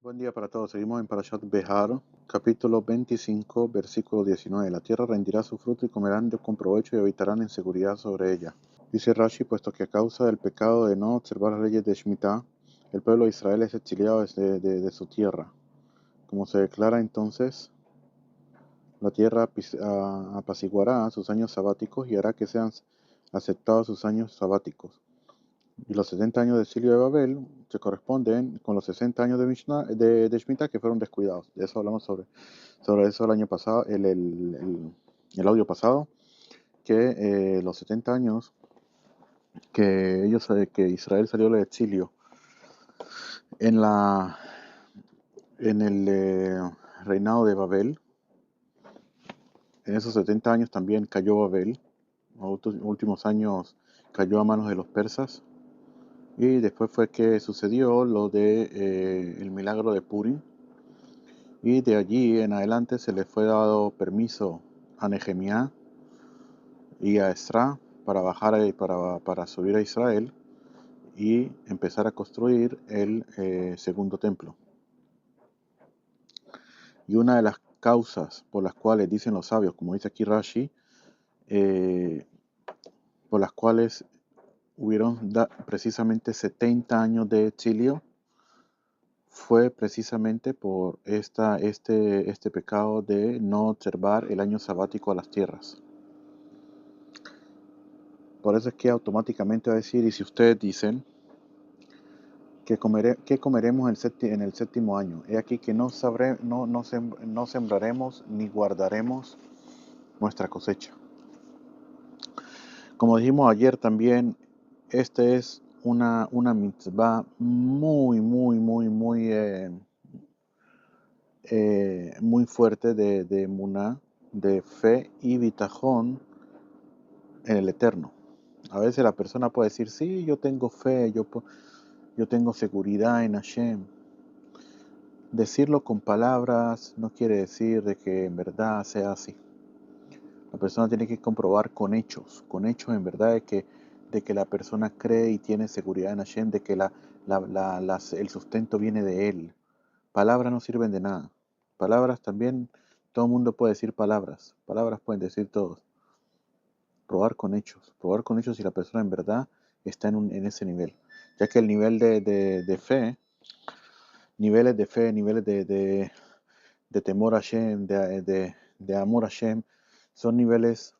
Buen día para todos. Seguimos en Parashat Behar, capítulo 25, versículo 19. La tierra rendirá su fruto y comerán con provecho y habitarán en seguridad sobre ella. Dice Rashi, puesto que a causa del pecado de no observar las leyes de Shemitah, el pueblo de Israel es exiliado de su tierra. Como se declara entonces, la tierra apaciguará sus años sabáticos y hará que sean aceptados sus años sabáticos. Y los 70 años de exilio de Babel se corresponden con los 60 años de Shemitah que fueron descuidados. De eso hablamos sobre eso el año pasado, el audio pasado, que los 70 años que Israel salió del exilio en el reinado de Babel, en esos 70 años también cayó Babel. En los últimos años cayó a manos de los persas. Y después fue que sucedió lo de el milagro de Purim. Y de allí en adelante se le fue dado permiso a Nehemías y a Esra para bajar para subir a Israel y empezar a construir el segundo templo. Y una de las causas por las cuales dicen los sabios, como dice aquí Rashi, por las cuales hubieron precisamente 70 años de exilio, fue precisamente por este pecado de no observar el año sabático a las tierras. Por eso es que automáticamente va a decir, y si ustedes dicen que comeremos en el séptimo año, he aquí que no sembraremos ni guardaremos nuestra cosecha. Como dijimos ayer también, este es una mitzvah muy fuerte de emuná, de fe y bitajón en el Eterno. A veces la persona puede decir, sí, yo tengo fe, yo tengo seguridad en Hashem. Decirlo con palabras no quiere decir de que en verdad sea así. La persona tiene que comprobar con hechos en verdad de que la persona cree y tiene seguridad en Hashem, de que el sustento viene de Él. Palabras no sirven de nada. Palabras también, todo el mundo puede decir palabras pueden decir todos. Probar con hechos si la persona en verdad está en ese nivel. Ya que el nivel de fe, niveles de fe, niveles de temor a Hashem, de amor a Hashem, son niveles,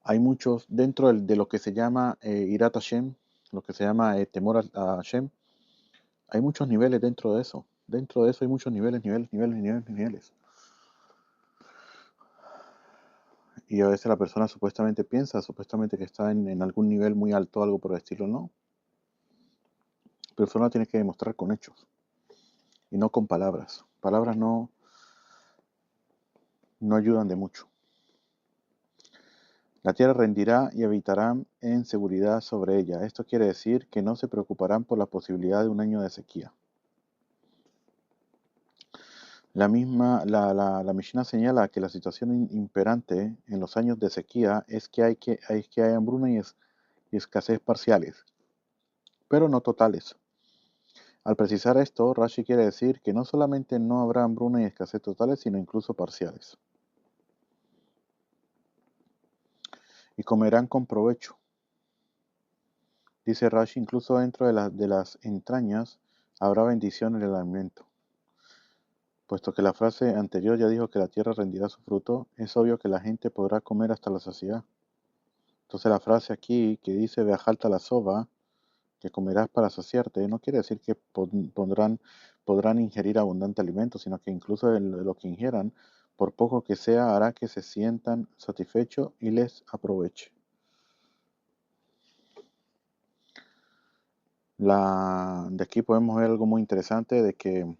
hay muchos, dentro de lo que se llama Irat Hashem, lo que se llama temor a Hashem, hay muchos niveles dentro de eso. Dentro de eso hay muchos niveles. Y a veces la persona supuestamente piensa, que está en algún nivel muy alto, algo por el estilo, no. La persona tiene que demostrar con hechos y no con palabras. Palabras no ayudan de mucho. La tierra rendirá y habitarán en seguridad sobre ella. Esto quiere decir que no se preocuparán por la posibilidad de un año de sequía. La Mishnah señala que la situación imperante en los años de sequía es que hay hambruna y escasez parciales, pero no totales. Al precisar esto, Rashi quiere decir que no solamente no habrá hambruna y escasez totales, sino incluso parciales. Y comerán con provecho. Dice Rashi, incluso dentro de las entrañas habrá bendición en el alimento. Puesto que la frase anterior ya dijo que la tierra rendirá su fruto, es obvio que la gente podrá comer hasta la saciedad. Entonces la frase aquí que dice Veajalta la soba, que comerás para saciarte, no quiere decir que podrán ingerir abundante alimento, sino que incluso de lo que ingieran, por poco que sea, hará que se sientan satisfechos y les aproveche. De aquí podemos ver algo muy interesante de que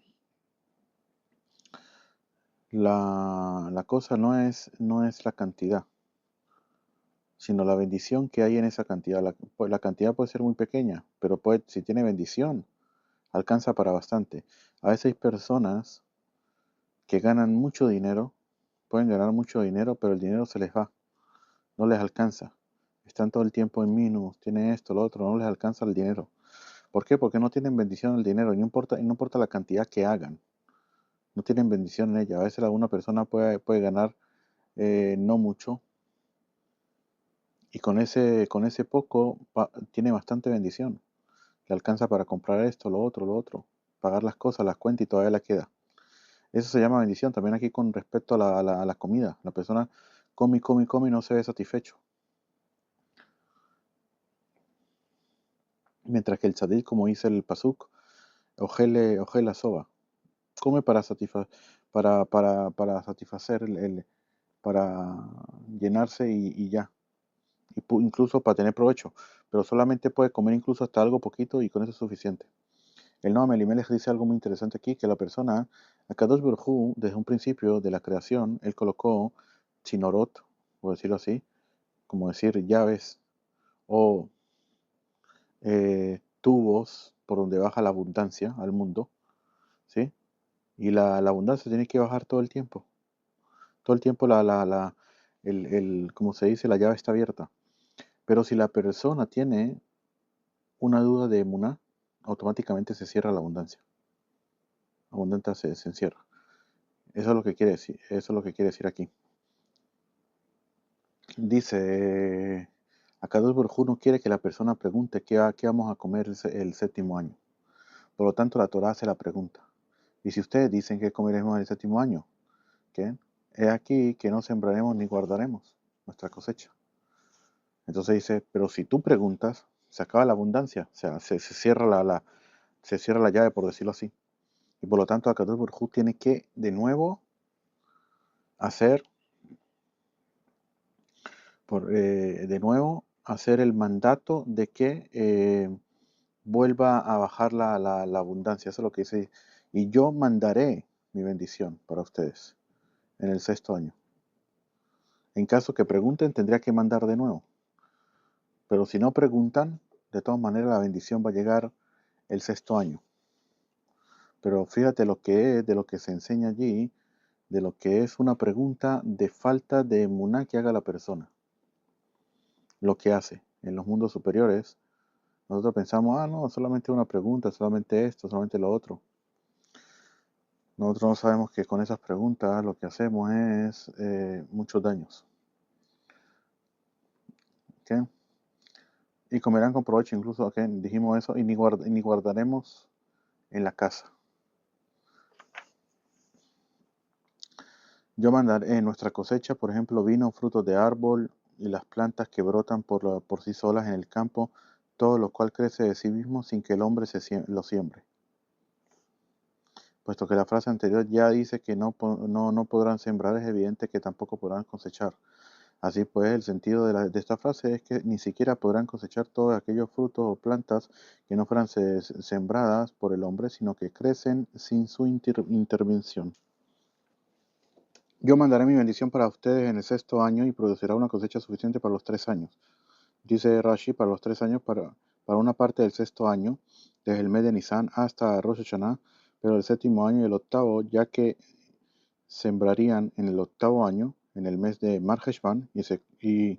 la cosa no es la cantidad, sino la bendición que hay en esa cantidad. La cantidad puede ser muy pequeña, pero si tiene bendición, alcanza para bastante. A veces hay personas que ganan mucho dinero, pueden ganar mucho dinero, pero el dinero se les va, no les alcanza. Están todo el tiempo en minus, tienen esto, lo otro, no les alcanza el dinero. ¿Por qué? Porque no tienen bendición en el dinero, y no importa la cantidad que hagan, no tienen bendición en ella. A veces una persona puede ganar no mucho, y con ese poco tiene bastante bendición. Le alcanza para comprar esto, lo otro, pagar las cosas, las cuentas y todavía le queda. Eso se llama bendición. También aquí con respecto a la comida. La persona come, come, come y no se ve satisfecho. Mientras que el tzadik, como dice el pasuk, ojele soba. Come para satisfacer, para llenarse y ya. Incluso para tener provecho. Pero solamente puede comer incluso hasta algo poquito y con eso es suficiente. El Noam Elimelech dice algo muy interesante aquí, que la persona, Akadosh Baruj Hu, desde un principio de la creación, él colocó chinorot, por decirlo así, como decir llaves o tubos por donde baja la abundancia al mundo, ¿sí? Y la abundancia tiene que bajar todo el tiempo. Todo el tiempo como se dice, la llave está abierta. Pero si la persona tiene una duda de emuná, automáticamente se cierra la abundancia. La abundancia se encierra. Eso es lo que quiere decir, eso es lo que quiere decir aquí. Dice, Akadosh Baruj Hu no quiere que la persona pregunte qué vamos a comer el séptimo año. Por lo tanto, la Torah hace la pregunta. Y si ustedes dicen que comeremos el séptimo año, ¿qué? He aquí que no sembraremos ni guardaremos nuestra cosecha. Entonces dice, pero si tú preguntas, se acaba la abundancia, o sea, se cierra se cierra la llave, por decirlo así. Y por lo tanto, Akadosh Baruj Hu tiene que, de nuevo, hacer hacer el mandato de que vuelva a bajar la abundancia. Eso es lo que dice. Y yo mandaré mi bendición para ustedes en el sexto año. En caso que pregunten, tendría que mandar de nuevo. Pero si no preguntan, de todas maneras la bendición va a llegar el sexto año. Pero fíjate de lo que se enseña allí, de lo que es una pregunta de falta de emuná que haga la persona. Lo que hace en los mundos superiores. Nosotros pensamos, no, solamente una pregunta, solamente esto, solamente lo otro. Nosotros no sabemos que con esas preguntas lo que hacemos es muchos daños. ¿Okay? Y comerán con provecho, incluso, ¿okay? Dijimos eso, y ni guardaremos en la casa. Yo mandaré en nuestra cosecha, por ejemplo, vino, frutos de árbol y las plantas que brotan por sí solas en el campo, todo lo cual crece de sí mismo sin que el hombre lo siembre. Puesto que la frase anterior ya dice que no podrán sembrar, es evidente que tampoco podrán cosechar. Así pues, el sentido de esta frase es que ni siquiera podrán cosechar todos aquellos frutos o plantas que no fueran sembradas por el hombre, sino que crecen sin su intervención. Yo mandaré mi bendición para ustedes en el sexto año y producirá una cosecha suficiente para los 3 años. Dice Rashi, para los 3 años, para una parte del sexto año, desde el mes de Nisan hasta Rosh Hashanah, pero el séptimo año y el octavo, ya que sembrarían en el octavo año, en el mes de Mar Heshvan, y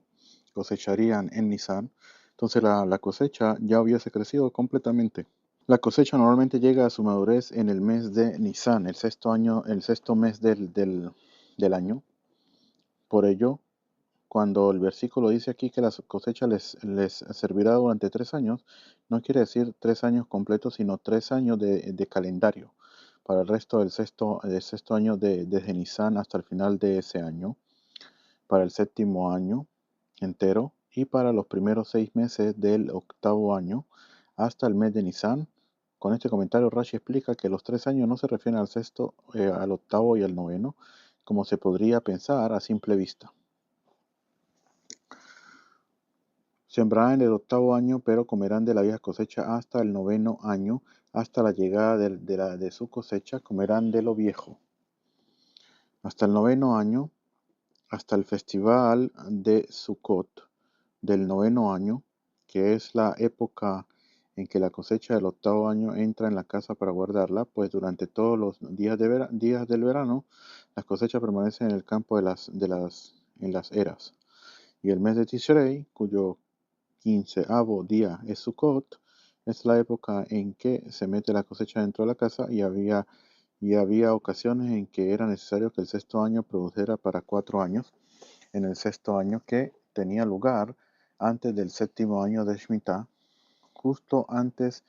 cosecharían en Nisan, entonces la cosecha ya hubiese crecido completamente. La cosecha normalmente llega a su madurez en el mes de Nisan, el sexto mes del año. Por ello, cuando el versículo dice aquí que la cosecha les servirá durante 3 años, no quiere decir 3 años completos, sino 3 años de calendario. Para el resto del sexto año desde Nisan hasta el final de ese año, para el séptimo año entero y para los primeros 6 meses del octavo año hasta el mes de Nisan. Con este comentario Rashi explica que los 3 años no se refieren al sexto, al octavo y al noveno, como se podría pensar a simple vista. Sembrarán en el octavo año, pero comerán de la vieja cosecha hasta el noveno año, hasta la llegada de su cosecha, comerán de lo viejo. Hasta el noveno año, hasta el festival de Sukkot del noveno año, que es la época en que la cosecha del octavo año entra en la casa para guardarla, pues durante todos los días del verano, las cosechas permanecen en el campo en las eras. Y el mes de Tishrei, cuyo 15º día es Sukkot, Es la época en que se mete la cosecha dentro de la casa y había ocasiones en que era necesario que el sexto año produjera para 4 años, en el sexto año que tenía lugar antes del séptimo año de Shemitah, justo antes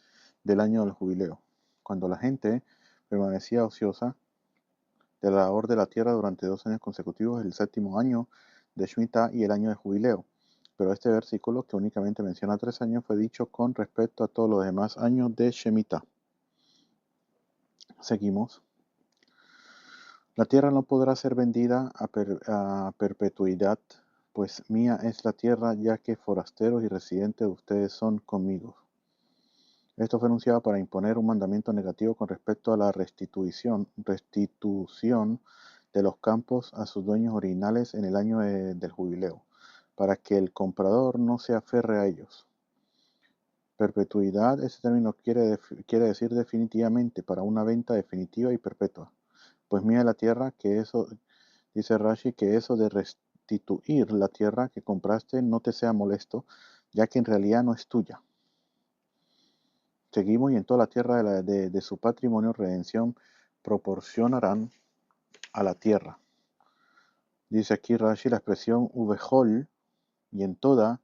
del año del jubileo, cuando la gente permanecía ociosa de la labor de la tierra durante 2 años consecutivos, el séptimo año de Shemitah y el año de jubileo. Pero este versículo, que únicamente menciona 3 años, fue dicho con respecto a todos los demás años de Shemitah. Seguimos. La tierra no podrá ser vendida a perpetuidad, pues mía es la tierra, ya que forasteros y residentes de ustedes son conmigo. Esto fue anunciado para imponer un mandamiento negativo con respecto a la restitución de los campos a sus dueños originales en el año del jubileo, para que el comprador no se aferre a ellos. Perpetuidad, ese término quiere decir definitivamente, para una venta definitiva y perpetua. Pues mira la tierra, que eso, dice Rashi, que eso de restituir la tierra que compraste no te sea molesto, ya que en realidad no es tuya. Seguimos, y en toda la tierra de su patrimonio redención proporcionarán a la tierra. Dice aquí Rashi, la expresión uvejol, y en toda,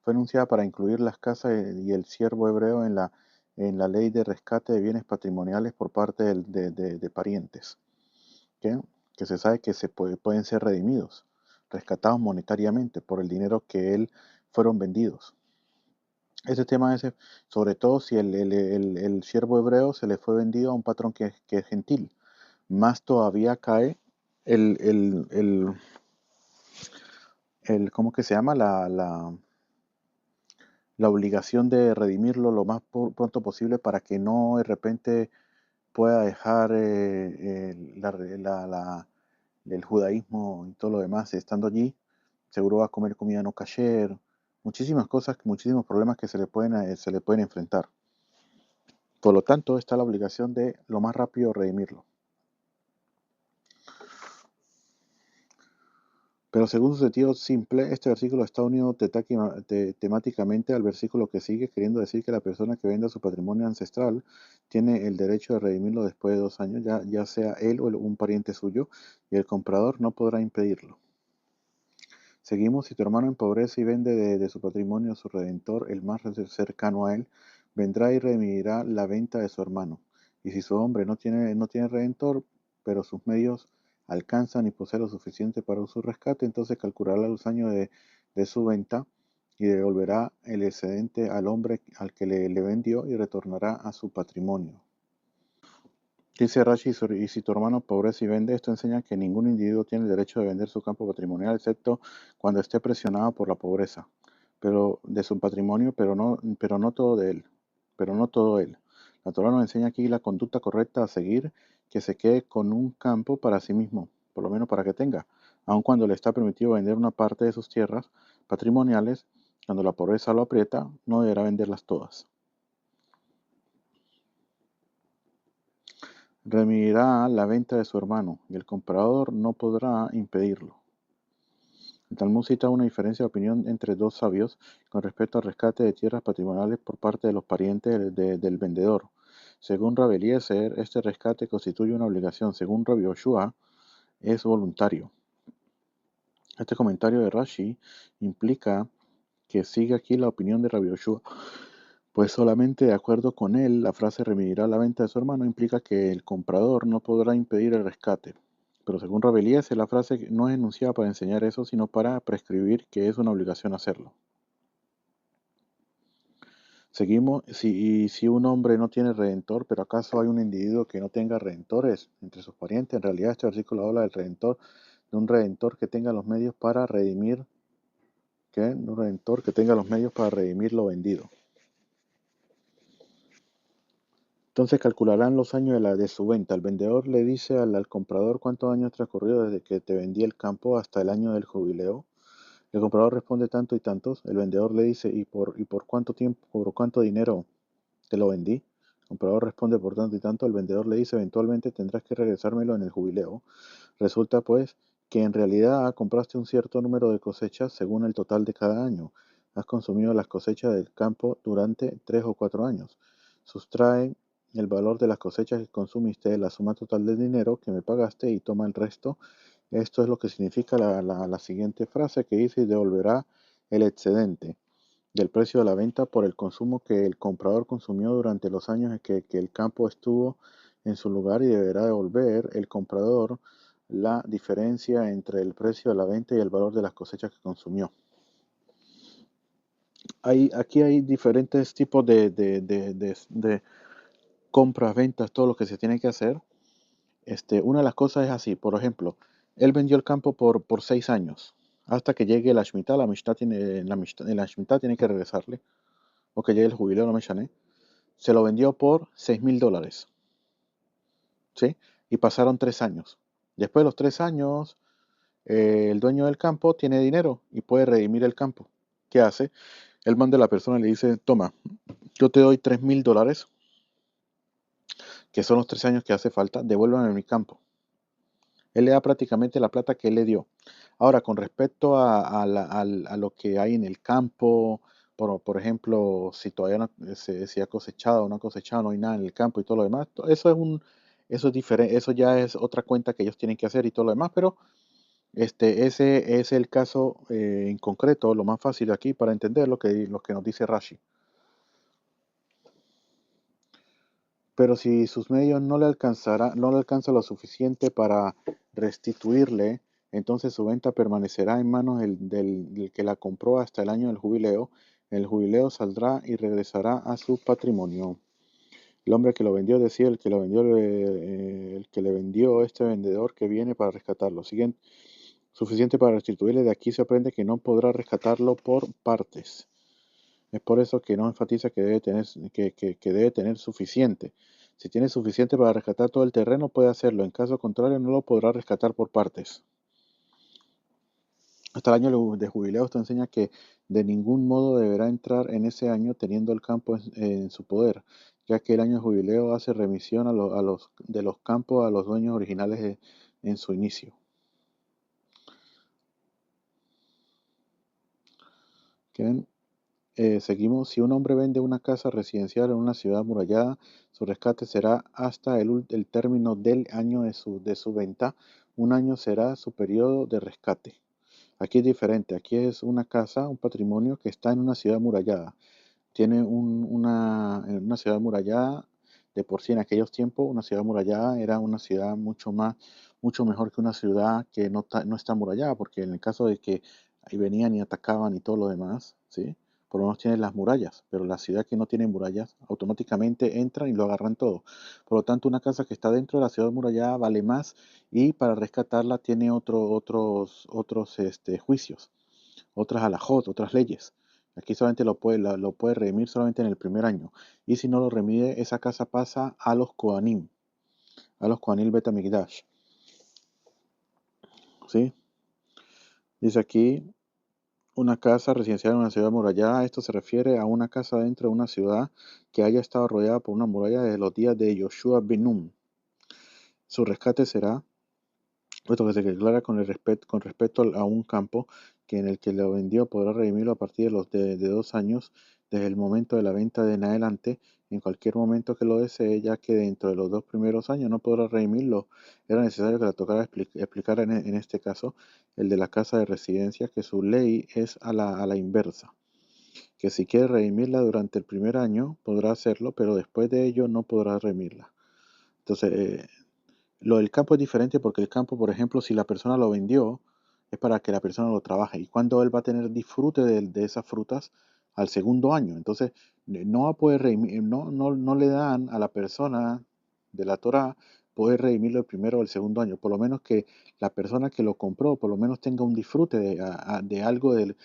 fue enunciada para incluir las casas y el siervo hebreo en la ley de rescate de bienes patrimoniales por parte de parientes, ¿okay? Que se sabe que pueden ser redimidos, rescatados monetariamente por el dinero que él fueron vendidos. Ese tema es, sobre todo si el siervo hebreo se le fue vendido a un patrón que es gentil. Más todavía cae el, el, el, ¿cómo que se llama? La obligación de redimirlo lo más pronto posible para que no de repente pueda dejar el judaísmo y todo lo demás estando allí. Seguro va a comer comida no kasher, muchísimas cosas, muchísimos problemas que se le pueden enfrentar. Por lo tanto, está la obligación de lo más rápido redimirlo. Pero según su sentido simple, este versículo está unido temáticamente al versículo que sigue, queriendo decir que la persona que venda su patrimonio ancestral tiene el derecho de redimirlo después de 2 años, ya sea él o un pariente suyo, y el comprador no podrá impedirlo. Seguimos, si tu hermano empobrece y vende de su patrimonio a su redentor, el más cercano a él, vendrá y redimirá la venta de su hermano. Y si su hombre no tiene redentor, pero sus medios alcanzan y posee lo suficiente para su rescate, entonces calculará los años de su venta y devolverá el excedente al hombre al que le vendió y retornará a su patrimonio. Dice Rashi, y si tu hermano pobrece y vende, esto enseña que ningún individuo tiene el derecho de vender su campo patrimonial, excepto cuando esté presionado por la pobreza, pero de su patrimonio, pero no todo de él, pero no todo él. La Torá nos enseña aquí la conducta correcta a seguir, que se quede con un campo para sí mismo, por lo menos para que tenga, aun cuando le está permitido vender una parte de sus tierras patrimoniales, cuando la pobreza lo aprieta, no deberá venderlas todas. Redimirá la venta de su hermano, y el comprador no podrá impedirlo. El Talmud cita una diferencia de opinión entre dos sabios con respecto al rescate de tierras patrimoniales por parte de los parientes del vendedor. Según Rabbi Eliezer, este rescate constituye una obligación. Según Rabbi Yoshua, es voluntario. Este comentario de Rashi implica que sigue aquí la opinión de Rabbi Yoshua, pues solamente de acuerdo con él, la frase remitirá la venta de su hermano implica que el comprador no podrá impedir el rescate. Pero según Rabbi Eliezer, la frase no es enunciada para enseñar eso, sino para prescribir que es una obligación hacerlo. Seguimos, si un hombre no tiene redentor, pero acaso hay un individuo que no tenga redentores entre sus parientes, en realidad este versículo habla del redentor, de un redentor que tenga los medios para redimir, un redentor que tenga los medios para redimir lo vendido. Entonces calcularán los años de su venta. El vendedor le dice al comprador cuántos años transcurridos desde que te vendí el campo hasta el año del jubileo. El comprador responde tanto y tantos. El vendedor le dice, ¿y por cuánto tiempo, por cuánto dinero te lo vendí? El comprador responde por tanto y tanto. El vendedor le dice, eventualmente tendrás que regresármelo en el jubileo. Resulta pues que en realidad compraste un cierto número de cosechas según el total de cada año. has consumido las cosechas del campo durante 3 o 4 años. Sustrae el valor de las cosechas que consumiste de la suma total del dinero que me pagaste y toma el resto. Esto es lo que significa la siguiente frase que dice: y devolverá el excedente del precio de la venta por el consumo que el comprador consumió durante los años en que el campo estuvo en su lugar, y deberá devolver el comprador la diferencia entre el precio de la venta y el valor de las cosechas que consumió. Aquí hay diferentes tipos de compras, ventas, todo lo que se tiene que hacer. Una de las cosas es así: por ejemplo, él vendió el campo por 6 años, hasta que llegue la Shemitah. En la Shemitah tiene que regresarle, o que llegue el jubileo, no me llané. Se lo vendió por $6,000, ¿sí? Y pasaron 3 años. Después de los 3 años, el dueño del campo tiene dinero y puede redimir el campo. ¿Qué hace? Él manda a la persona y le dice: toma, yo te doy $3,000, que son los 3 años que hace falta, devuélvame mi campo. Él le da prácticamente la plata que él le dio. Ahora, con respecto a lo que hay en el campo, por ejemplo, si todavía no se ha cosechado o no ha cosechado, no hay nada en el campo y todo lo demás, eso es diferente, eso ya es otra cuenta que ellos tienen que hacer y todo lo demás, pero ese es el caso en concreto, lo más fácil aquí para entender lo que nos dice Rashi. Pero si sus medios no le alcanza lo suficiente para restituirle, entonces su venta permanecerá en manos del que la compró hasta el año del jubileo. El jubileo saldrá y regresará a su patrimonio. El hombre que lo vendió decía: el que le vendió, este vendedor que viene para rescatarlo. Siguiente, suficiente para restituirle. De aquí se aprende que no podrá rescatarlo por partes. Es por eso que no enfatiza que debe tener suficiente. Si tiene suficiente para rescatar todo el terreno, puede hacerlo. En caso contrario, no lo podrá rescatar por partes. Hasta el año de jubileo, esto enseña que de ningún modo deberá entrar en ese año teniendo el campo en su poder, ya que el año de jubileo hace remisión de los campos a los dueños originales en su inicio. ¿Quieren? Seguimos. Si un hombre vende una casa residencial en una ciudad amurallada, su rescate será hasta el término del año de su venta. Un año será su periodo de rescate. Aquí es diferente. Aquí es una casa, un patrimonio que está en una ciudad amurallada. Tiene una ciudad amurallada. De por sí, en aquellos tiempos, una ciudad amurallada era una ciudad mucho mejor que una ciudad que no está amurallada, porque en el caso de que ahí venían y atacaban y todo lo demás, ¿sí? Por lo menos tienen las murallas, pero la ciudad que no tiene murallas, automáticamente entran y lo agarran todo. Por lo tanto, una casa que está dentro de la ciudad amurallada vale más, y para rescatarla tiene otros juicios, otras alajot, otras leyes. Aquí solamente lo puede redimir solamente en el primer año. Y si no lo remide, esa casa pasa a los Kohanim, Bet HaMikdash. ¿Sí? Dice aquí: una casa residencial en una ciudad amurallada. Esto se refiere a una casa dentro de una ciudad que haya estado rodeada por una muralla desde los días de Yoshua ben Nun. Su rescate será, puesto que se declara con respecto a un campo que en el que lo vendió, podrá redimirlo a partir de 2 años desde el momento de la venta en adelante, en cualquier momento que lo desee, ya que dentro de los 2 primeros años no podrá redimirlo. Era necesario que la tocara explicar en este caso, el de la casa de residencia, que su ley es a la inversa, que si quiere redimirla durante el primer año podrá hacerlo, pero después de ello no podrá redimirla. Entonces, lo del campo es diferente, porque el campo, por ejemplo, si la persona lo vendió, es para que la persona lo trabaje. ¿Y cuando él va a tener disfrute de esas frutas? Al segundo año. Entonces, no va a poder no le dan a la persona de la Torá poder redimirlo el primero o el segundo año. Por lo menos que la persona que lo compró, por lo menos tenga un disfrute de algo del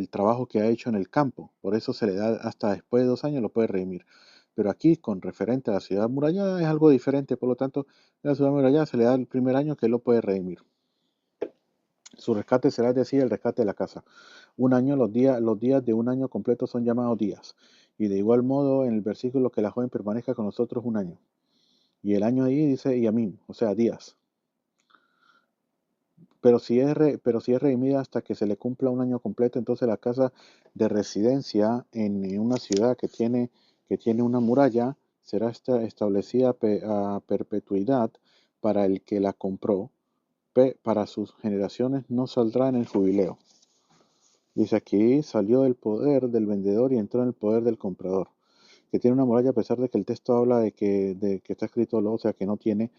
trabajo que ha hecho en el campo. Por eso se le da hasta después de 2 años, lo puede redimir. Pero aquí, con referente a la ciudad amurallada, es algo diferente. Por lo tanto, a la ciudad amurallada se le da el primer año que él lo puede redimir. Su rescate será, es decir, el rescate de la casa. Un año, los días de un año completo son llamados días. Y de igual modo, en el versículo, que la joven permanezca con nosotros un año. Y el año ahí dice yamim, o sea, días. pero si es redimida hasta que se le cumpla un año completo, entonces la casa de residencia en una ciudad que tiene una muralla será establecida a perpetuidad para el que la compró, para sus generaciones no saldrá en el jubileo. Dice aquí, salió del poder del vendedor y entró en el poder del comprador, que tiene una muralla a pesar de que el texto habla de que está escrito lo, o sea que no tiene,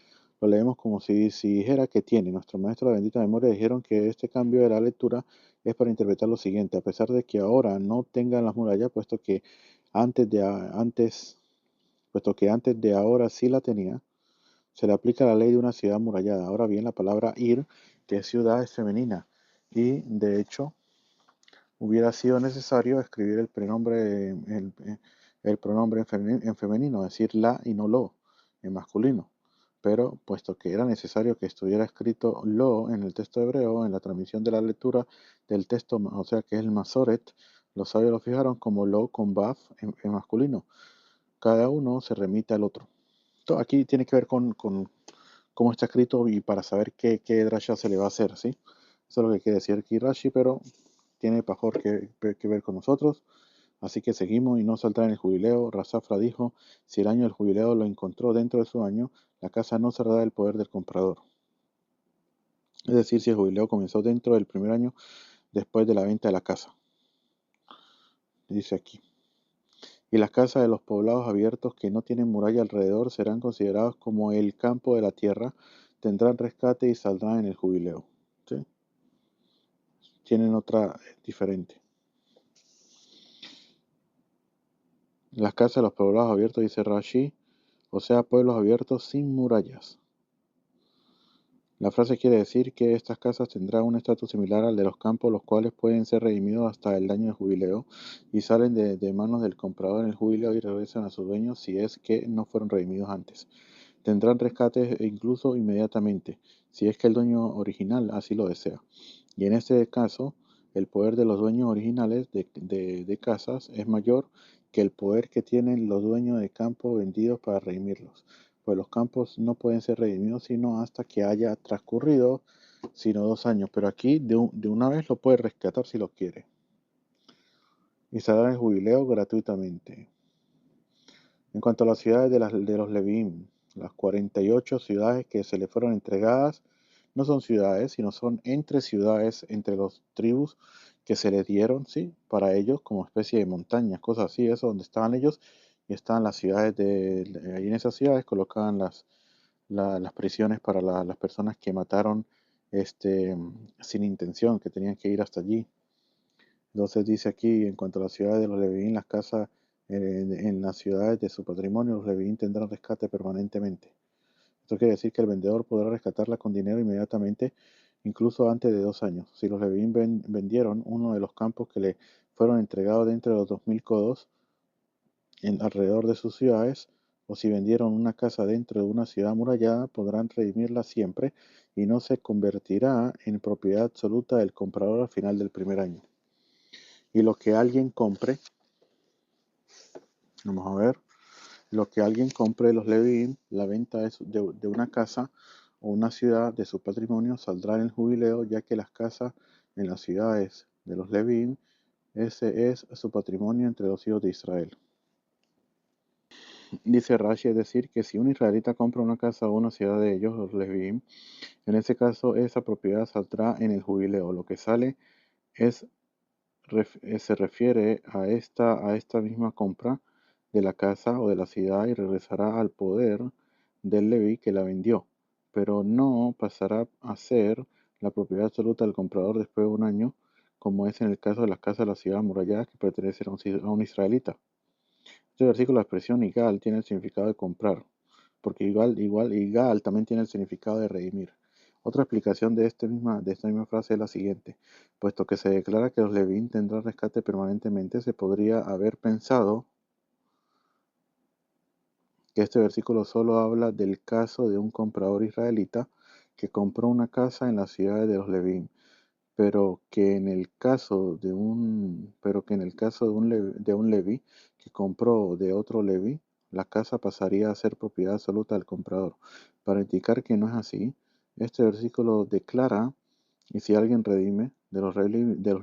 lo leemos como si dijera que tiene. Nuestro maestro de bendita memoria dijeron que este cambio de la lectura es para interpretar lo siguiente, a pesar de que ahora no tengan las murallas, antes, puesto que antes de ahora sí la tenía, se le aplica la ley de una ciudad amurallada. Ahora bien, la palabra ir, que es ciudad, es femenina, y de hecho hubiera sido necesario escribir el pronombre en femenino, decir la y no lo en masculino. Pero puesto que era necesario que estuviera escrito lo en el texto hebreo, en la transmisión de la lectura del texto, o sea que es el Masoret, los sabios lo fijaron como lo con baf en masculino. Cada uno se remite al otro. Esto aquí tiene que ver con cómo está escrito y para saber qué drasha se le va a hacer, ¿sí? Eso es lo que quiere decir aquí Rashi, pero tiene mejor que ver con nosotros. Así que seguimos y no saldrá en el jubileo. Razafra dijo, si el año del jubileo lo encontró dentro de su año, la casa no cerrará del poder del comprador. Es decir, si el jubileo comenzó dentro del primer año después de la venta de la casa. Dice aquí. Y las casas de los poblados abiertos que no tienen muralla alrededor serán considerados como el campo de la tierra, tendrán rescate y saldrán en el jubileo. ¿Sí? Tienen otra diferente. Las casas de los poblados abiertos, dice Rashi, o sea, pueblos abiertos sin murallas. La frase quiere decir que estas casas tendrán un estatus similar al de los campos, los cuales pueden ser redimidos hasta el año de jubileo y salen de manos del comprador en el jubileo y regresan a sus dueños si es que no fueron redimidos antes. Tendrán rescate incluso inmediatamente, si es que el dueño original así lo desea. Y en este caso, el poder de los dueños originales de casas es mayor que el poder que tienen los dueños de campo vendidos para redimirlos, pues los campos no pueden ser redimidos sino hasta que haya transcurrido sino 2 años, pero aquí de una vez lo puede rescatar si lo quiere. Y se dará el jubileo gratuitamente. En cuanto a las ciudades de los Levín, las 48 ciudades que se le fueron entregadas no son ciudades, sino son entre ciudades, entre los tribus que se les dieron, ¿sí? Para ellos como especie de montañas, cosas así, eso donde estaban ellos, y estaban las ciudades ahí en esas ciudades colocaban las prisiones para las personas que mataron sin intención, que tenían que ir hasta allí. Entonces dice aquí, en cuanto a las ciudades de los Levín, las casas en las ciudades de su patrimonio, los Levín tendrán rescate permanentemente. Esto quiere decir que el vendedor podrá rescatarla con dinero inmediatamente, incluso antes de 2 años. Si los Levín vendieron uno de los campos que le fueron entregados dentro de los 2000 codos alrededor de sus ciudades, o si vendieron una casa dentro de una ciudad amurallada, podrán redimirla siempre y no se convertirá en propiedad absoluta del comprador al final del primer año. Y lo que alguien compre, vamos a ver, lo que alguien compre de los Levín, la venta de una casa o una ciudad de su patrimonio saldrá en el jubileo, ya que las casas en las ciudades de los Levín, ese es su patrimonio entre los hijos de Israel. Dice Rashi, es decir, que si un israelita compra una casa o una ciudad de ellos, los Levín, en ese caso esa propiedad saldrá en el jubileo. Lo que sale se refiere a esta misma compra de la casa o de la ciudad y regresará al poder del Leví que la vendió, pero no pasará a ser la propiedad absoluta del comprador después de un año, como es en el caso de las casas de la ciudad amurallada que pertenecen a un israelita. Este versículo, la expresión igal tiene el significado de comprar, porque igal también tiene el significado de redimir. Otra explicación de esta misma frase es la siguiente: puesto que se declara que los Levín tendrán rescate permanentemente, se podría haber pensado que este versículo solo habla del caso de un comprador israelita que compró una casa en las ciudades de los Levín, pero que en el caso de de un Leví que compró de otro Leví, la casa pasaría a ser propiedad absoluta del comprador. Para indicar que no es así, este versículo declara Y si alguien redime de los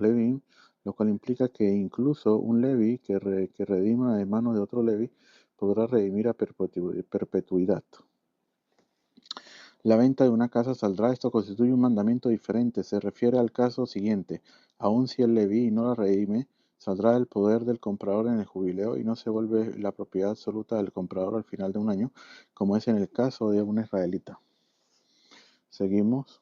Levín, lo cual implica que incluso un Leví que redima de manos de otro Leví podrá redimir a perpetuidad. La venta de una casa saldrá. Esto constituye un mandamiento diferente. Se refiere al caso siguiente. Aun si el Leví no la redime, saldrá del poder del comprador en el jubileo y no se vuelve la propiedad absoluta del comprador al final de un año, como es en el caso de un israelita. Seguimos.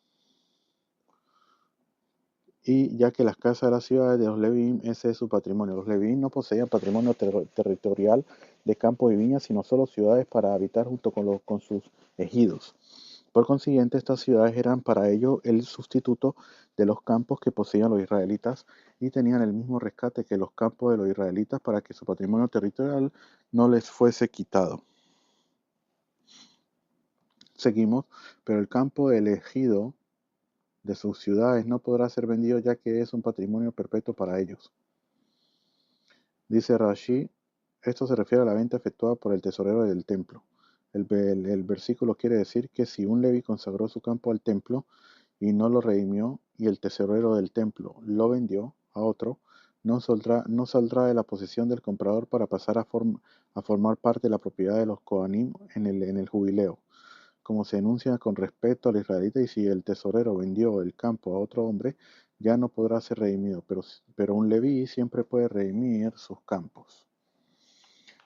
Y ya que las casas de las ciudades de los Levín, ese es su patrimonio. Los Levín no poseían patrimonio territorial de campos y viñas, sino solo ciudades para habitar junto con sus ejidos. Por consiguiente, estas ciudades eran para ellos el sustituto de los campos que poseían los israelitas y tenían el mismo rescate que los campos de los israelitas para que su patrimonio territorial no les fuese quitado. Seguimos, pero el campo elegido de sus ciudades no podrá ser vendido ya que es un patrimonio perpetuo para ellos. Dice Rashi, esto se refiere a la venta efectuada por el tesorero del templo. El versículo quiere decir que si un leví consagró su campo al templo y no lo redimió, y el tesorero del templo lo vendió a otro, no saldrá de la posesión del comprador para pasar a formar parte de la propiedad de los Kohanim en el jubileo, como se enuncia con respecto al israelita, y si el tesorero vendió el campo a otro hombre, ya no podrá ser redimido, pero un leví siempre puede redimir sus campos.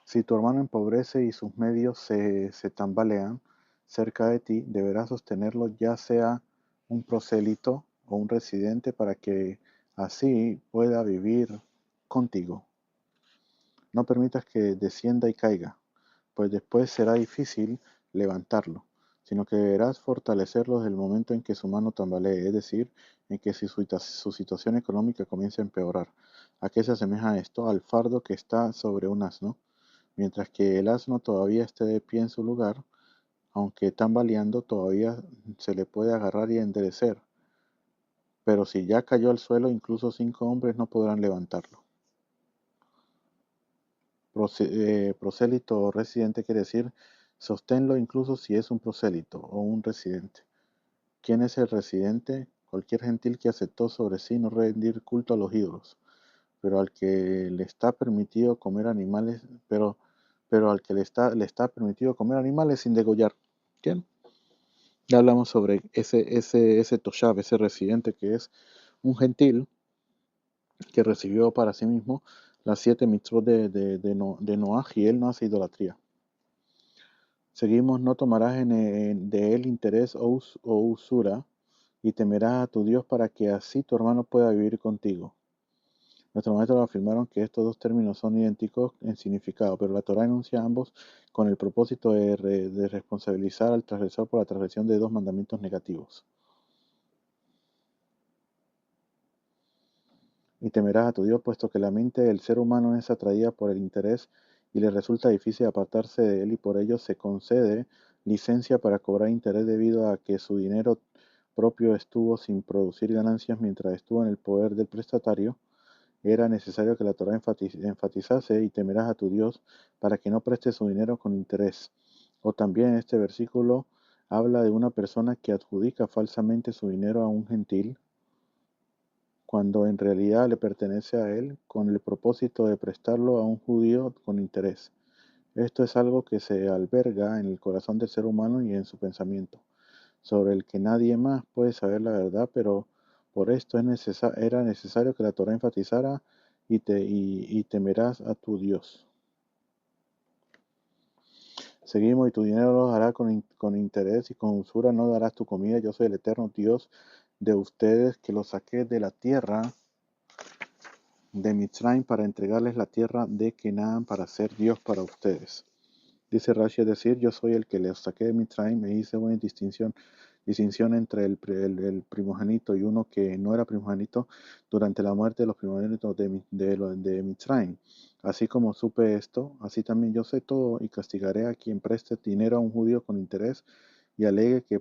Si tu hermano empobrece y sus medios se tambalean cerca de ti, deberás sostenerlo, ya sea un prosélito o un residente, para que así pueda vivir contigo. No permitas que descienda y caiga, pues después será difícil levantarlo, sino que deberás fortalecerlo desde el momento en que su mano tambalee, es decir, en que si su situación económica comienza a empeorar. ¿A qué se asemeja esto? Al fardo que está sobre un asno. Mientras que el asno todavía esté de pie en su lugar, aunque tambaleando, todavía se le puede agarrar y enderecer. Pero si ya cayó al suelo, incluso 5 hombres no podrán levantarlo. Prosélito o residente quiere decir sosténlo incluso si es un prosélito o un residente. ¿Quién es el residente? Cualquier gentil que aceptó sobre sí no rendir culto a los ídolos, pero al que le está permitido comer animales, pero al que le está permitido comer animales sin degollar. ¿Quién? Ya hablamos sobre ese Toshav, ese residente que es un gentil que recibió para sí mismo las 7 mitzvot de Noaj, y él no hace idolatría. Seguimos, no tomarás de él interés o usura, y temerás a tu Dios para que así tu hermano pueda vivir contigo. Nuestros maestros afirmaron que estos dos términos son idénticos en significado, pero la Torá enuncia ambos con el propósito de responsabilizar al transgresor por la transgresión de dos mandamientos negativos. Y temerás a tu Dios, puesto que la mente del ser humano es atraída por el interés y le resulta difícil apartarse de él, y por ello se concede licencia para cobrar interés debido a que su dinero propio estuvo sin producir ganancias mientras estuvo en el poder del prestatario. Era necesario que la Torá enfatizase y temerás a tu Dios para que no prestes su dinero con interés. O también este versículo habla de una persona que adjudica falsamente su dinero a un gentil, cuando en realidad le pertenece a él, con el propósito de prestarlo a un judío con interés. Esto es algo que se alberga en el corazón del ser humano y en su pensamiento, sobre el que nadie más puede saber la verdad, pero por esto era necesario que la Torá enfatizara y temerás a tu Dios. Seguimos, y tu dinero lo dará con interés, y con usura no darás tu comida. Yo soy el eterno Dios de ustedes, que los saqué de la tierra de Mitzrayim para entregarles la tierra de Canaán para ser Dios para ustedes. Dice Rashi, es decir, yo soy el que les saqué de Mitzrayim, e hice una distinción entre el primogénito y uno que no era primogénito durante la muerte de los primogénitos de Mitzrayim. Así como supe esto, así también yo sé todo, y castigaré a quien preste dinero a un judío con interés y alegue que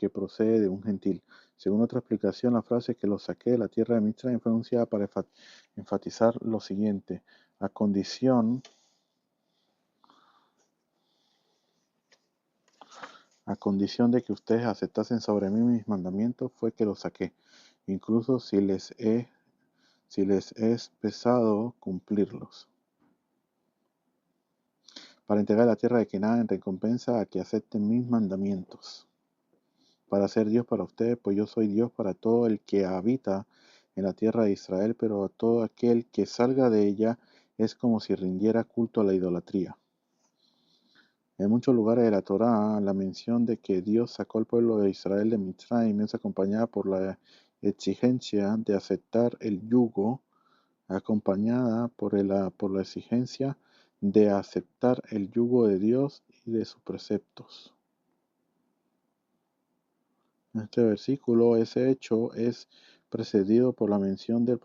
procede de un gentil. Según otra explicación, la frase que los saqué de la tierra de Mitzrayim fue anunciada para enfatizar lo siguiente: a condición de que ustedes aceptasen sobre mí mis mandamientos, fue que los saqué. incluso si les es pesado cumplirlos, para entregar la tierra de Canaán en recompensa a que acepten mis mandamientos, para ser Dios para ustedes, pues yo soy Dios para todo el que habita en la tierra de Israel, pero a todo aquel que salga de ella es como si rindiera culto a la idolatría. En muchos lugares de la Torá, la mención de que Dios sacó al pueblo de Israel de Mitzrayim es acompañada por la exigencia de aceptar el yugo, acompañada por la exigencia de aceptar el yugo de Dios y de sus preceptos. En este versículo, ese hecho es precedido por la mención del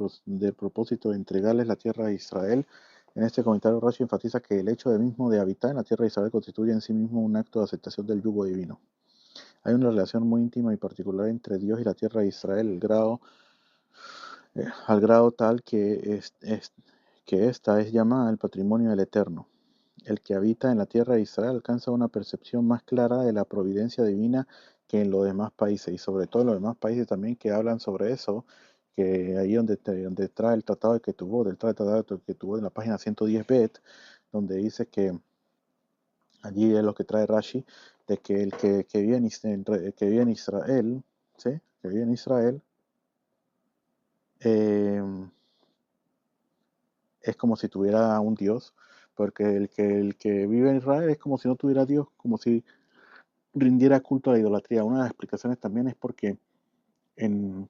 propósito de entregarles la tierra a Israel. En este comentario, Rashi enfatiza que el hecho mismo de habitar en la tierra de Israel constituye en sí mismo un acto de aceptación del yugo divino. Hay una relación muy íntima y particular entre Dios y la tierra de Israel, al grado tal que esta es llamada el patrimonio del Eterno. El que habita en la tierra de Israel alcanza una percepción más clara de la providencia divina que en los demás países, y sobre todo en los demás países también que hablan sobre eso, que ahí donde trae el tratado de Ketubot, del tratado de Ketubot en la página 110 bet, donde dice que allí es lo que trae Rashi, de que el que vive en Israel, ¿sí? Que vive en Israel, eh, es como si tuviera un Dios, porque el que vive en Israel es como si no tuviera Dios, como si rindiera culto a la idolatría. Una de las explicaciones también es porque,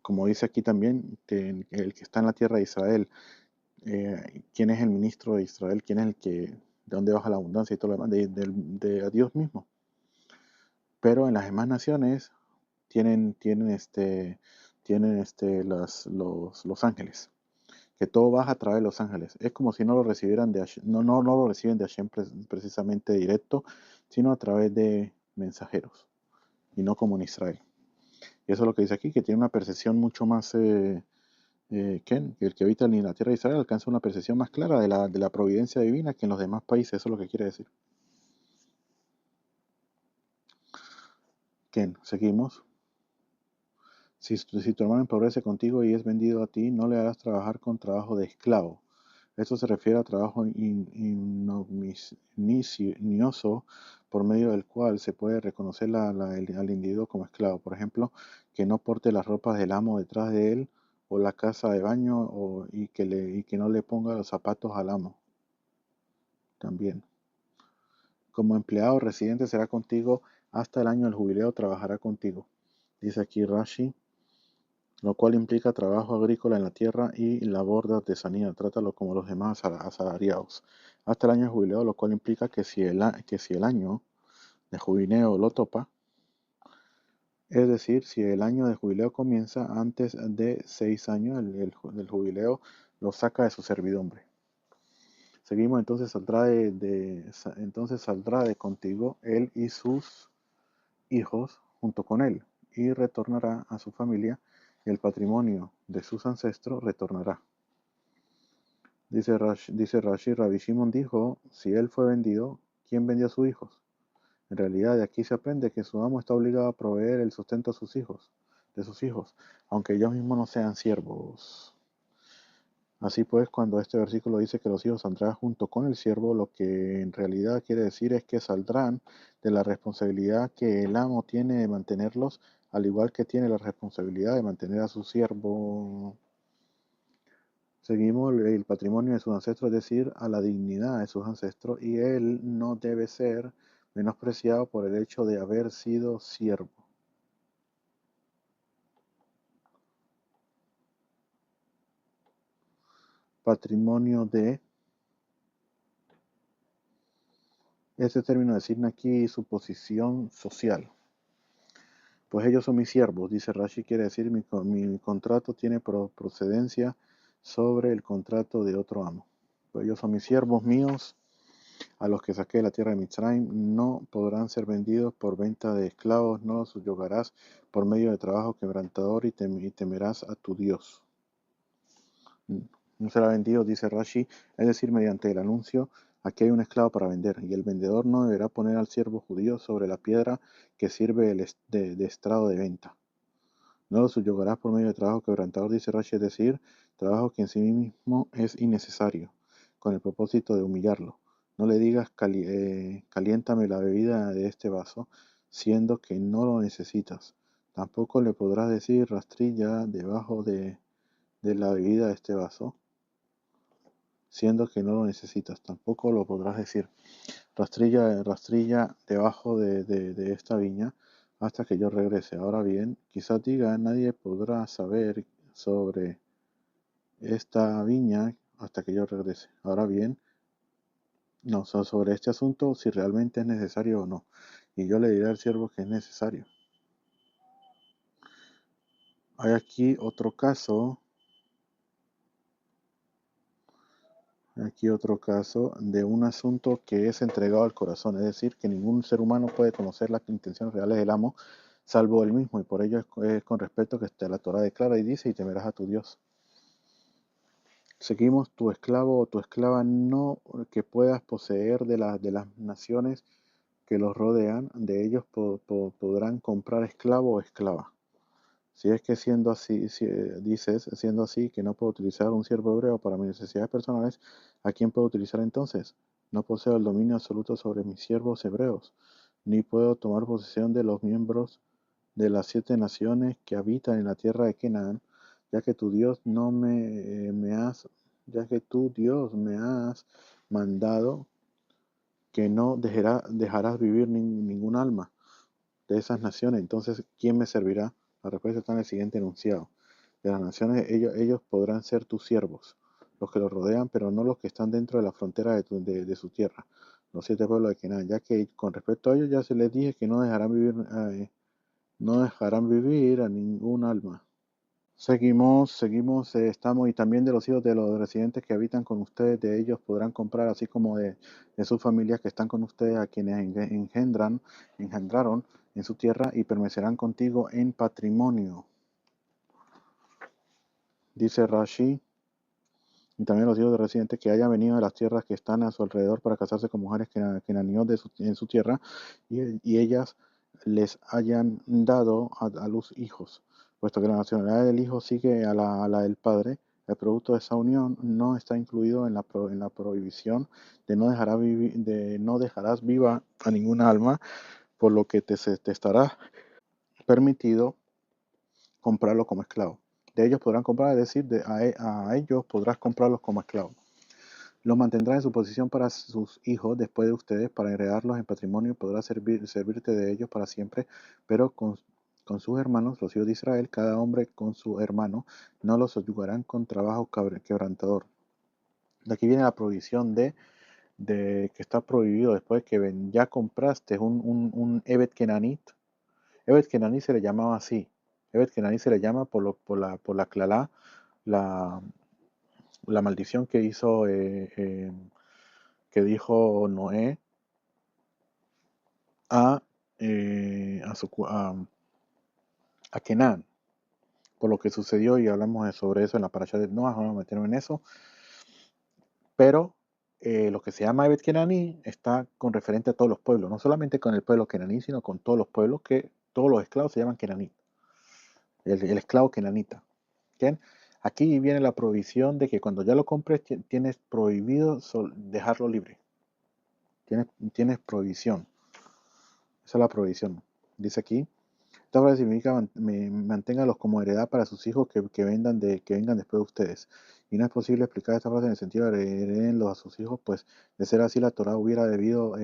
como dice aquí también, que el que está en la tierra de Israel, quién es el ministro de Israel, quién es el que, de dónde baja la abundancia y todo lo demás, de Dios mismo. Pero en las demás naciones tienen los ángeles, que todo baja a través de los ángeles. Es como si no lo recibieran de Hashem, no lo reciben de Hashem precisamente directo, sino a través de mensajeros, y no como en Israel. Y eso es lo que dice aquí, que tiene una percepción mucho más, que el que habita en la tierra de Israel alcanza una percepción más clara de la providencia divina que en los demás países. Eso es lo que quiere decir. Ken, seguimos. Si tu hermano empobrece contigo y es vendido a ti, no le harás trabajar con trabajo de esclavo. Esto se refiere a trabajo ignominioso por medio del cual se puede reconocer al individuo como esclavo. Por ejemplo, que no porte las ropas del amo detrás de él o la casa de baño y que no le ponga los zapatos al amo. También. Como empleado residente será contigo hasta el año del jubileo, trabajará contigo. Dice aquí Rashi, lo cual implica trabajo agrícola en la tierra y labor de artesanía. Trátalo como los demás asalariados. Hasta el año de jubileo, lo cual implica que si el año de jubileo lo topa, es decir, si el año de jubileo comienza antes de 6 años, el jubileo lo saca de su servidumbre. Seguimos, entonces saldrá de contigo él y sus hijos junto con él, y retornará a su familia, y el patrimonio de sus ancestros retornará. Dice Rashi, Rabbi Shimon dijo, si él fue vendido, ¿quién vendió a sus hijos? En realidad, de aquí se aprende que su amo está obligado a proveer el sustento a de sus hijos, aunque ellos mismos no sean siervos. Así pues, cuando este versículo dice que los hijos saldrán junto con el siervo, lo que en realidad quiere decir es que saldrán de la responsabilidad que el amo tiene de mantenerlos, al igual que tiene la responsabilidad de mantener a su siervo. Seguimos el patrimonio de sus ancestros, es decir, a la dignidad de sus ancestros, y él no debe ser menospreciado por el hecho de haber sido siervo. Patrimonio de... Este término designa aquí su posición social. Pues ellos son mis siervos, dice Rashi, quiere decir mi contrato tiene procedencia sobre el contrato de otro amo. Pues ellos son mis siervos míos, a los que saqué de la tierra de Mitzrayim, no podrán ser vendidos por venta de esclavos, no los subyugarás por medio de trabajo quebrantador y temerás a tu Dios. No será vendido, dice Rashi, es decir, mediante el anuncio, aquí hay un esclavo para vender, y el vendedor no deberá poner al siervo judío sobre la piedra que sirve de estrado de venta. No lo subyugarás por medio de trabajo quebrantador, dice Rashi, es decir, trabajo que en sí mismo es innecesario, con el propósito de humillarlo. No le digas caliéntame la bebida de este vaso, siendo que no lo necesitas. Tampoco le podrás decir rastrilla debajo de la bebida de este vaso, siendo que no lo necesitas. Tampoco lo podrás decir rastrilla debajo de esta viña hasta que yo regrese. Ahora bien, quizás diga, nadie podrá saber sobre esta viña hasta que yo regrese. Ahora bien, no, sobre este asunto, si realmente es necesario o no. Y yo le diré al siervo que es necesario. Hay aquí otro caso. Aquí otro caso de un asunto que es entregado al corazón, es decir, que ningún ser humano puede conocer las intenciones reales del amo, salvo él mismo, y por ello es con respeto que la Torah declara y dice, y temerás a tu Dios. Seguimos, tu esclavo o tu esclava no que puedas poseer de las naciones que los rodean, de ellos podrán comprar esclavo o esclava. Si es que siendo así, dices, siendo así, que no puedo utilizar un siervo hebreo para mis necesidades personales, ¿a quién puedo utilizar entonces? No poseo el dominio absoluto sobre mis siervos hebreos, ni puedo tomar posesión de los miembros de las 7 naciones que habitan en la tierra de Canaán, ya que tu Dios no me has, ya que tu Dios me has mandado que no dejarás vivir ningún alma de esas naciones. Entonces, ¿quién me servirá? La respuesta está en el siguiente enunciado. De las naciones, ellos podrán ser tus siervos, los que los rodean, pero no los que están dentro de la frontera de su tierra, los 7 pueblos de Canaán, ya que con respecto a ellos ya se les dije que no dejarán vivir a ningún alma. Seguimos, estamos, y también de los hijos de los residentes que habitan con ustedes, de ellos podrán comprar, así como de sus familias que están con ustedes, a quienes engendraron en su tierra y permanecerán contigo en patrimonio. Dice Rashi, y también los hijos de residentes que hayan venido de las tierras que están a su alrededor para casarse con mujeres cananeos en su tierra, y ellas les hayan dado a luz hijos, puesto que la nacionalidad del hijo sigue a la del padre. El producto de esa unión no está incluido en la prohibición de no dejarás viva a ninguna alma, por lo que te estará permitido comprarlo como esclavo. De ellos podrán comprar, es decir, a ellos podrás comprarlos como esclavos. Los mantendrá en su posición para sus hijos después de ustedes, para heredarlos en patrimonio, podrá servirte de ellos para siempre, pero con sus hermanos, los hijos de Israel, cada hombre con su hermano, no los subyugarán con trabajo quebrantador. De aquí viene la prohibición de que está prohibido después que ya compraste un Evet Kenanit. Evet Kenanit se le llamaba así. Evet Kenanit se le llama por la clalá, la, la maldición que hizo que dijo Noé a, a Kenan, por lo que sucedió, y hablamos sobre eso en la parasha de Noah, no vamos a meterme en eso, pero lo que se llama Evet Kenaní está con referente a todos los pueblos, no solamente con el pueblo kenaní, sino con todos los pueblos, que todos los esclavos se llaman kenaní, el esclavo kenanita. ¿Bien? Aquí viene la prohibición de que cuando ya lo compres tienes prohibido dejarlo libre, tienes prohibición. Esa es la prohibición. Dice aquí, esta frase significa manténgalos como heredad para sus hijos que vengan después de ustedes. Y no es posible explicar esta frase en el sentido de heredenlos a sus hijos, pues de ser así la Torah hubiera debido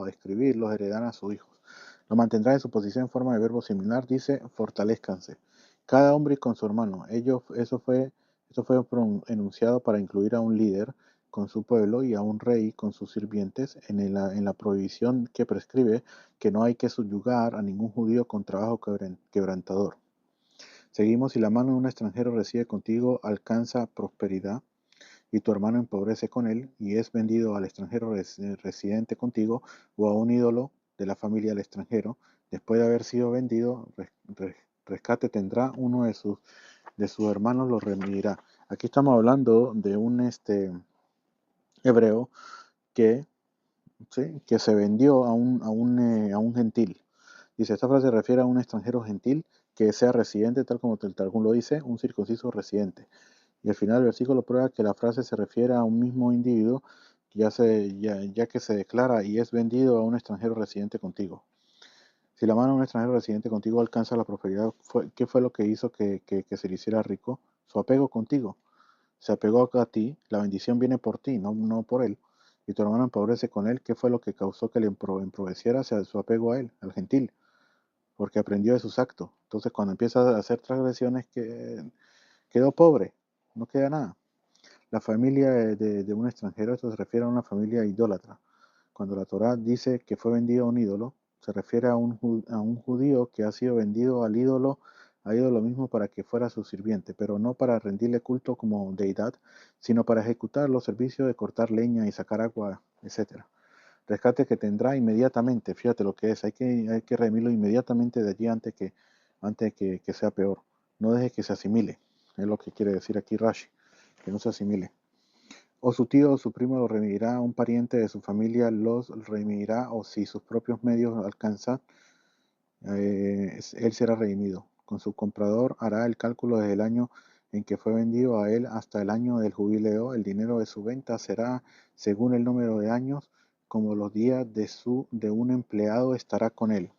escribirlos, heredan a sus hijos. Lo mantendrá en su posición en forma de verbo similar, dice, fortalezcanse. Cada hombre con su hermano. Eso fue enunciado para incluir a un líder con su pueblo y a un rey con sus sirvientes en la prohibición que prescribe que no hay que subyugar a ningún judío con trabajo quebrantador. Seguimos, si la mano de un extranjero reside contigo, alcanza prosperidad, y tu hermano empobrece con él, y es vendido al extranjero residente contigo, o a un ídolo de la familia del extranjero, después de haber sido vendido, rescate tendrá, uno de sus hermanos lo redimirá. Aquí estamos hablando de un hebreo que, ¿sí?, que se vendió a un gentil. Dice, esta frase se refiere a un extranjero gentil que sea residente, tal como el Targum lo dice, un circunciso residente. Y al final el versículo prueba que la frase se refiere a un mismo individuo ya que se declara y es vendido a un extranjero residente contigo. Si la mano de un extranjero residente contigo alcanza la prosperidad, ¿qué fue lo que hizo que se le hiciera rico? Su apego contigo. Se apegó a ti, la bendición viene por ti, no por él. Y tu hermano empobrece con él, ¿qué fue lo que causó que le empobreciera? O sea, su apego a él, al gentil, porque aprendió de sus actos. Entonces, cuando empieza a hacer transgresiones, quedó pobre, no queda nada. La familia de un extranjero, esto se refiere a una familia idólatra. Cuando la Torá dice que fue vendido a un ídolo, se refiere a un judío que ha sido vendido al ídolo mismo para que fuera su sirviente, pero no para rendirle culto como deidad, sino para ejecutar los servicios de cortar leña y sacar agua, etc. Rescate que tendrá inmediatamente, fíjate lo que es, hay que redimirlo inmediatamente de allí antes que sea peor. No deje que se asimile, es lo que quiere decir aquí Rashi, que no se asimile. O su tío o su primo lo remitirá, un pariente de su familia los remitirá, o si sus propios medios alcanzan, él será redimido. Con su comprador hará el cálculo desde el año en que fue vendido a él hasta el año del jubileo. El dinero de su venta será según el número de años, como los días de un empleado estará con él.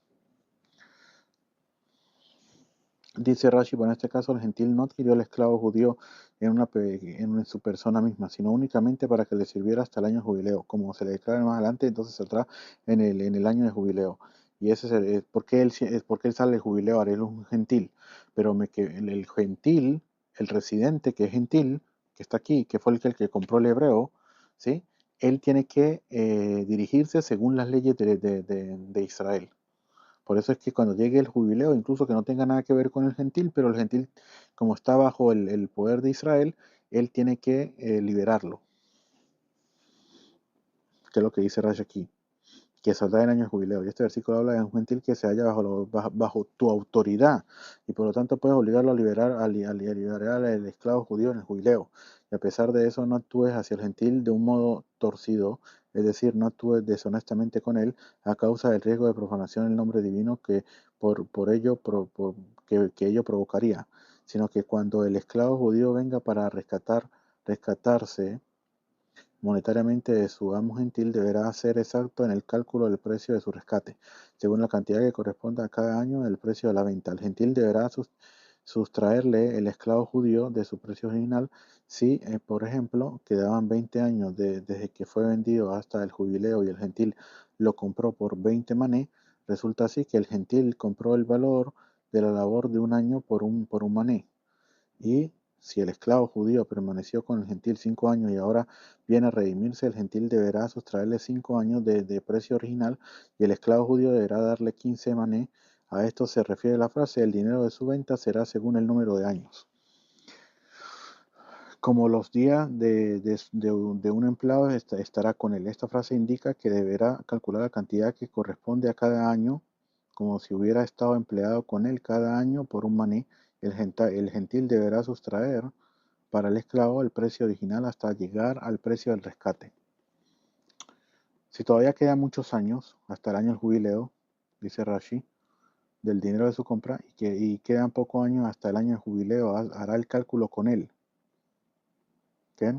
Dice Rashi, bueno, en este caso el gentil no adquirió al esclavo judío en su persona misma, sino únicamente para que le sirviera hasta el año de jubileo, como se le declara más adelante, entonces saldrá en el año de jubileo. Y ese es porque él sale del jubileo, ahora él es un gentil, pero el gentil, el residente que es gentil, que está aquí, que fue el que compró el hebreo, ¿sí? Él tiene que dirigirse según las leyes de Israel. Por eso es que cuando llegue el jubileo, incluso que no tenga nada que ver con el gentil, pero el gentil, como está bajo el poder de Israel, él tiene que liberarlo, que es lo que dice Rashi aquí, que saldrá en año de jubileo. Y este versículo habla de un gentil que se halla bajo tu autoridad, y por lo tanto puedes obligarlo a liberar al esclavo judío en el jubileo. Y a pesar de eso, no actúes hacia el gentil de un modo torcido, es decir, no actúes deshonestamente con él a causa del riesgo de profanación del nombre divino que que ello provocaría, sino que cuando el esclavo judío venga para rescatarse monetariamente de su amo gentil, deberá ser exacto en el cálculo del precio de su rescate, según la cantidad que corresponda a cada año del precio de la venta. El gentil deberá sustraerle el esclavo judío de su precio original si, por ejemplo, quedaban 20 años desde que fue vendido hasta el jubileo y el gentil lo compró por 20 mané. Resulta así que el gentil compró el valor de la labor de un año por un mané. Y si el esclavo judío permaneció con el gentil 5 años y ahora viene a redimirse, el gentil deberá sustraerle 5 años de precio original y el esclavo judío deberá darle 15 mané. A esto se refiere la frase: el dinero de su venta será según el número de años. Como los días de un empleado estará con él. Esta frase indica que deberá calcular la cantidad que corresponde a cada año, como si hubiera estado empleado con él cada año por un maní. El gentil deberá sustraer para el esclavo el precio original hasta llegar al precio del rescate. Si todavía quedan muchos años hasta el año del jubileo, dice Rashi, del dinero de su compra, y quedan pocos años hasta el año del jubileo, hará el cálculo con él. ¿Qué?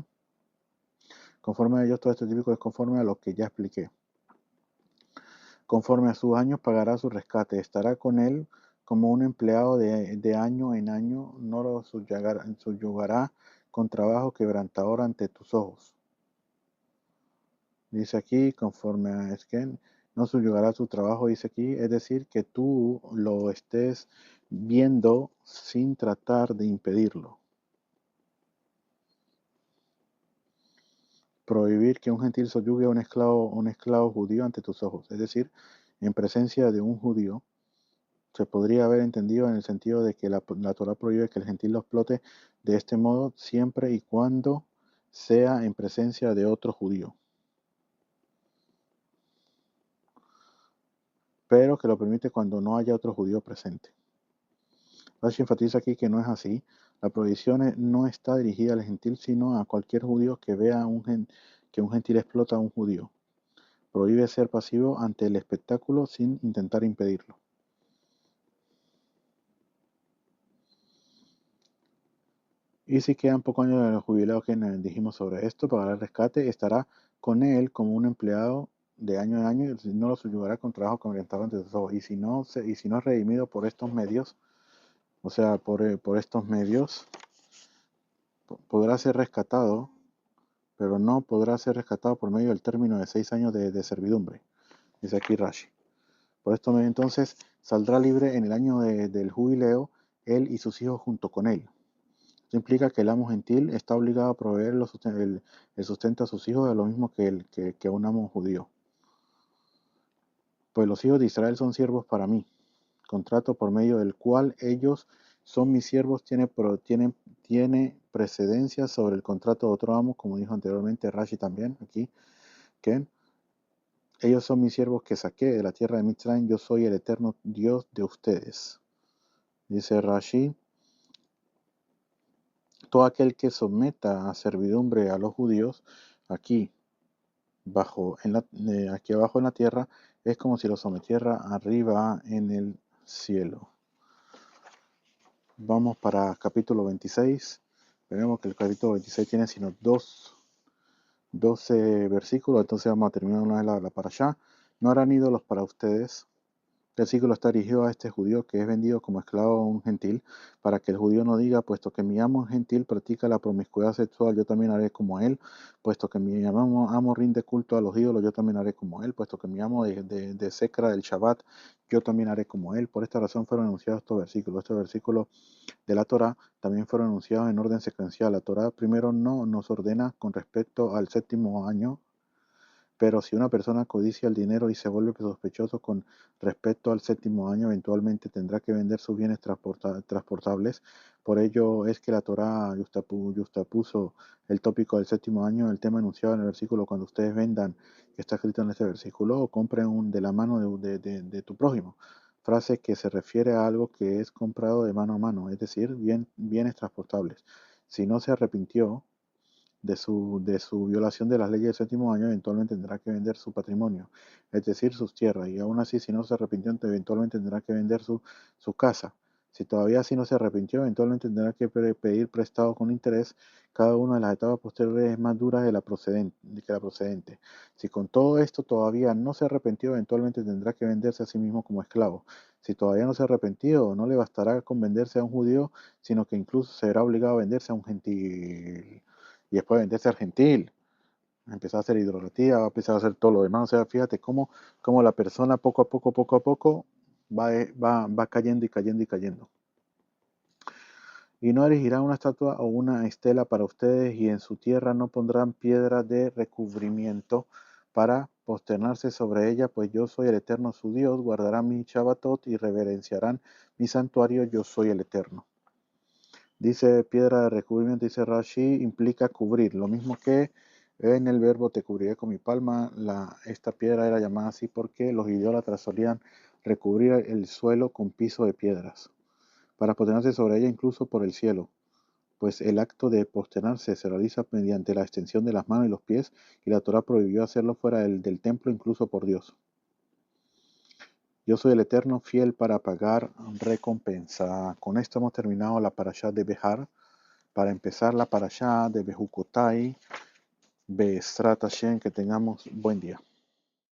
Conforme a ellos, todo este típico es conforme a lo que ya expliqué. Conforme a sus años pagará su rescate, estará con él como un empleado de año en año, no lo subyugará con trabajo quebrantador ante tus ojos. Dice aquí, conforme a Esquén, no subyugará su trabajo, dice aquí, es decir, que tú lo estés viendo sin tratar de impedirlo. Prohibir que un gentil subyugue a un esclavo judío ante tus ojos, es decir, en presencia de un judío. Se podría haber entendido en el sentido de que la Torá prohíbe que el gentil lo explote de este modo siempre y cuando sea en presencia de otro judío, pero que lo permite cuando no haya otro judío presente. Rashi enfatiza aquí que no es así. La prohibición no está dirigida al gentil, sino a cualquier judío que vea que un gentil explota a un judío. Prohíbe ser pasivo ante el espectáculo sin intentar impedirlo. Y si quedan pocos años del jubileo que dijimos sobre esto, pagará el rescate, estará con él como un empleado de año en año, y no lo subyugará con trabajo que orientado ante sus ojos. Y si no es redimido por estos medios, o sea, por estos medios, podrá ser rescatado, pero no podrá ser rescatado por medio del término de 6 años de servidumbre. Dice aquí Rashi. Por esto entonces saldrá libre en el año del jubileo, él y sus hijos junto con él. Esto implica que el amo gentil está obligado a proveer el sustento a sus hijos, de lo mismo que un amo judío. Pues los hijos de Israel son siervos para mí, contrato por medio del cual ellos son mis siervos, tiene precedencia sobre el contrato de otro amo, como dijo anteriormente Rashi también, aquí, que ellos son mis siervos que saqué de la tierra de Mitzrayim, yo soy el eterno Dios de ustedes. Dice Rashi, todo aquel que someta a servidumbre a los judíos, aquí aquí abajo en la tierra, es como si lo sometiera arriba en el cielo. Vamos para capítulo 26. Veremos que el capítulo 26 tiene sino 12 versículos, entonces vamos a terminar una vez la para allá. No harán ídolos para ustedes. El versículo está dirigido a este judío que es vendido como esclavo a un gentil, para que el judío no diga, puesto que mi amo gentil practica la promiscuidad sexual, yo también haré como él, puesto que mi amo rinde culto a los ídolos, yo también haré como él, puesto que mi amo desecra el Shabbat, yo también haré como él. Por esta razón fueron enunciados estos versículos. Estos versículos de la Torá también fueron enunciados en orden secuencial. La Torá primero no nos ordena con respecto al séptimo año, pero si una persona codicia el dinero y se vuelve sospechoso con respecto al séptimo año, eventualmente tendrá que vender sus bienes transportables. Por ello es que la Torá justapuso el tópico del séptimo año, el tema enunciado en el versículo, cuando ustedes vendan, que está escrito en este versículo, o compren de la mano de tu prójimo. Frase que se refiere a algo que es comprado de mano a mano, es decir, bienes transportables. Si no se arrepintió de su violación de las leyes del séptimo año, eventualmente tendrá que vender su patrimonio, es decir, sus tierras, y aún así, si no se arrepintió, eventualmente tendrá que vender su casa. Si todavía así no se arrepintió, eventualmente tendrá que pedir prestado con interés. Cada una de las etapas posteriores es más dura que la procedente. Si con todo esto todavía no se arrepintió, eventualmente tendrá que venderse a sí mismo como esclavo. Si todavía no se ha arrepentido, no le bastará con venderse a un judío, sino que incluso será obligado a venderse a un gentil y después venderse al gentil, empezar a hacer hidrología, va a empezar a hacer todo lo demás. O sea, fíjate cómo la persona poco a poco va cayendo y cayendo y cayendo. Y no erigirán una estatua o una estela para ustedes, y en su tierra no pondrán piedra de recubrimiento para posternarse sobre ella, pues yo soy el eterno su Dios, guardarán mi Shabbatot y reverenciarán mi santuario, yo soy el eterno. Dice piedra de recubrimiento, dice Rashi, implica cubrir, lo mismo que en el verbo te cubriré con mi palma. Esta piedra era llamada así porque los idólatras solían recubrir el suelo con piso de piedras, para posterarse sobre ella incluso por el cielo, pues el acto de posterarse se realiza mediante la extensión de las manos y los pies, y la Torá prohibió hacerlo fuera del templo, incluso por Dios. Yo soy el Eterno, fiel para pagar recompensa. Con esto hemos terminado la parashá de Behar. Para empezar la parashá de Bejucotai, Be'ezrat Hashem, que tengamos buen día.